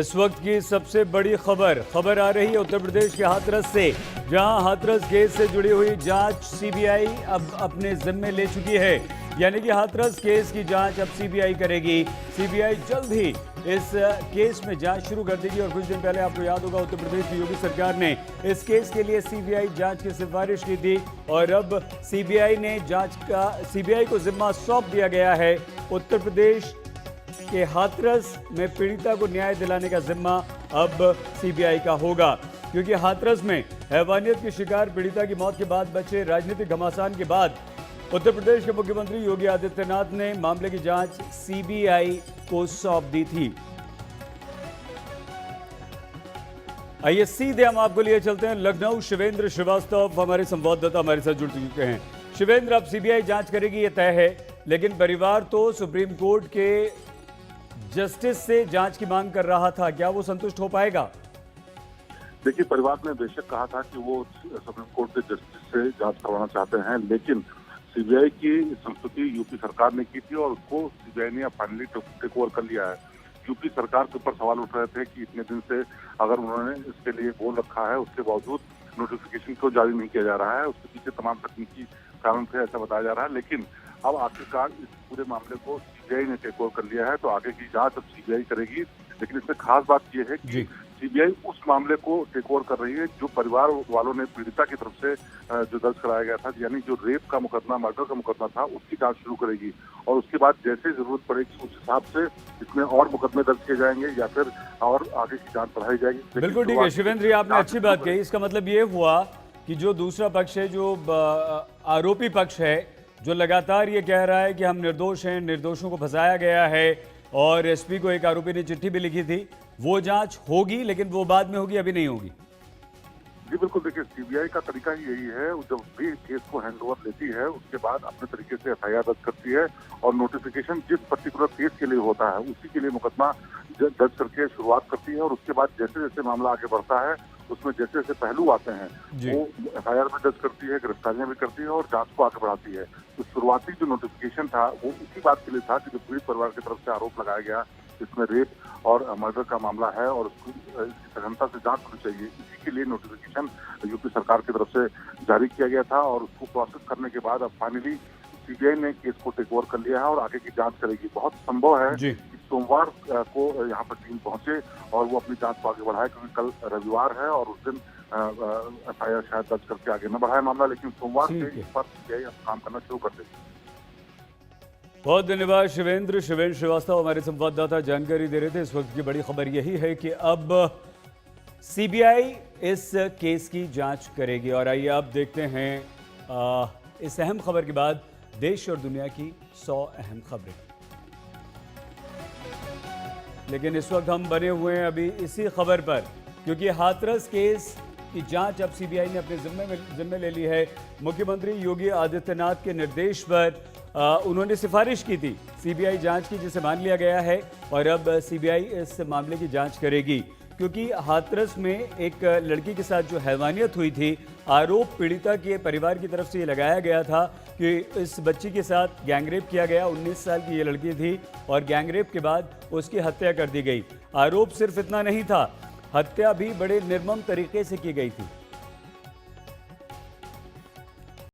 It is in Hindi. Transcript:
इस वक्त की सबसे बड़ी खबर आ रही है उत्तर प्रदेश के हाथरस से, जहां हाथरस केस से जुड़ी हुई जांच सीबीआई अब अपने जिम्मे ले चुकी है। यानी कि हाथरस केस की जांच अब सीबीआई करेगी। सीबीआई जल्द ही इस केस में जांच शुरू कर देगी। और कुछ दिन पहले आपको याद होगा, उत्तर प्रदेश की योगी सरकार ने इस केस के लिए सीबीआई जांच की सिफारिश की थी और अब सीबीआई को जिम्मा सौंप दिया गया है। उत्तर प्रदेश के हाथरस में पीड़िता को न्याय दिलाने का जिम्मा अब सीबीआई का होगा, क्योंकि हाथरस में हैवानियत की शिकार पीड़िता की मौत के बाद बचे राजनीतिक घमासान के बाद उत्तर प्रदेश के मुख्यमंत्री योगी आदित्यनाथ ने मामले की जांच सीबीआई को सौंप दी थी। आइए सीधे हम आपको लिए चलते हैं लखनऊ। शिवेंद्र श्रीवास्तव हमारे संवाददाता हमारे साथ जुड़ चुके हैं। शिवेंद्र, अब सीबीआई जांच करेगी ये तय है, लेकिन परिवार तो सुप्रीम कोर्ट के जस्टिस से जांच की मांग कर रहा था, क्या वो संतुष्ट हो पाएगा? देखिए, परिवार ने बेशक कहा था कि वो सुप्रीम कोर्ट के जस्टिस से जांच करवाना चाहते हैं, लेकिन सीबीआई की संस्तुति यूपी सरकार ने की थी और उसको सीबीआई ने फाइनली टेक ओवर कर लिया है। यूपी सरकार के ऊपर सवाल उठ रहे थे कि इतने दिन से अगर उन्होंने इसके लिए बोल रखा है, उसके बावजूद नोटिफिकेशन क्यों जारी नहीं किया जा रहा है। उसके पीछे तमाम तकनीकी कारण थे, ऐसा बताया जा रहा है। लेकिन अब आखिरकार इस पूरे मामले को सीबीआई ने टेक ओवर कर लिया है, तो आगे की जांच अब सीबीआई करेगी। लेकिन इसमें खास बात यह है कि सीबीआई उस मामले को टेक ओवर कर रही है जो परिवार वालों ने पीड़िता की तरफ से जो दर्ज कराया गया था, यानी जो रेप का मुकदमा, मर्डर का मुकदमा था, उसकी जांच शुरू करेगी। और उसके बाद जैसे जरूरत पड़ेगी उस हिसाब से इसमें और मुकदमे दर्ज किए जाएंगे या फिर और आगे की जांच बढ़ाई जाएगी। बिल्कुल ठीक है शिवेंद्र, आपने अच्छी बात कही। इसका मतलब ये हुआ कि जो दूसरा पक्ष है, जो आरोपी पक्ष है, जो लगातार ये कह रहा है कि हम निर्दोष हैं, निर्दोषों को फंसाया गया है, और एसपी को एक आरोपी ने चिट्ठी भी लिखी थी, वो जांच होगी, लेकिन वो बाद में होगी, अभी नहीं होगी। जी बिल्कुल, देखिए सीबीआई का तरीका ही यही है, जब भी केस को हैंडओवर लेती है उसके बाद अपने तरीके से एफआईआर दर्ज करती है और नोटिफिकेशन जिस पर्टिकुलर केस के लिए होता है उसी के लिए मुकदमा दर्ज करके शुरुआत करती है। और उसके बाद जैसे जैसे मामला आगे बढ़ता है उसमें जैसे जैसे पहलू आते हैं वो एफआईआर भी दर्ज करती है, गिरफ्तारियां भी करती है और जांच को आगे बढ़ाती है। तो शुरुआती जो नोटिफिकेशन था वो इसी बात के लिए था कि जो पीड़ित परिवार की तरफ से आरोप लगाया गया इसमें रेप और मर्डर का मामला है और उसकी सघनता से जांच होनी चाहिए, इसी के लिए नोटिफिकेशन यूपी सरकार की तरफ से जारी किया गया था। और उसको प्रोसेस करने के बाद अब फाइनली सीबीआई ने केस को टेक ओवर कर लिया है और आगे की जांच करेगी। बहुत संभव है कि सोमवार को यहाँ पर टीम पहुंचे और वो अपनी जांच को आगे बढ़ाए, क्योंकि कल रविवार है और उस दिन एफआईआर शायद दर्ज करके आगे न बढ़ाए मामला, लेकिन सोमवार से इस पर सीबीआई काम करना शुरू कर देगी। बहुत धन्यवाद शिवेंद्र श्रीवास्तव हमारे संवाददाता जानकारी दे रहे थे। इस वक्त की बड़ी खबर यही है कि अब सीबीआई इस केस की जांच करेगी। और आइए अब देखते हैं इस अहम खबर के बाद देश और दुनिया की 100 अहम खबरें। लेकिन इस वक्त हम बने हुए हैं अभी इसी खबर पर, क्योंकि हाथरस केस की जांच अब सीबीआई ने अपने जिम्मे ले ली है। मुख्यमंत्री योगी आदित्यनाथ के निर्देश पर उन्होंने सिफारिश की थी सीबीआई जांच की, जिसे मान लिया गया है। और अब सीबीआई इस मामले की जांच करेगी, क्योंकि हाथरस में एक लड़की के साथ जो हैवानियत हुई थी, आरोप पीड़िता के परिवार की तरफ से ये लगाया गया था कि इस बच्ची के साथ गैंगरेप किया गया। 19 साल की ये लड़की थी और गैंगरेप के बाद उसकी हत्या कर दी गई। आरोप सिर्फ इतना नहीं था, हत्या भी बड़े निर्मम तरीके से की गई थी।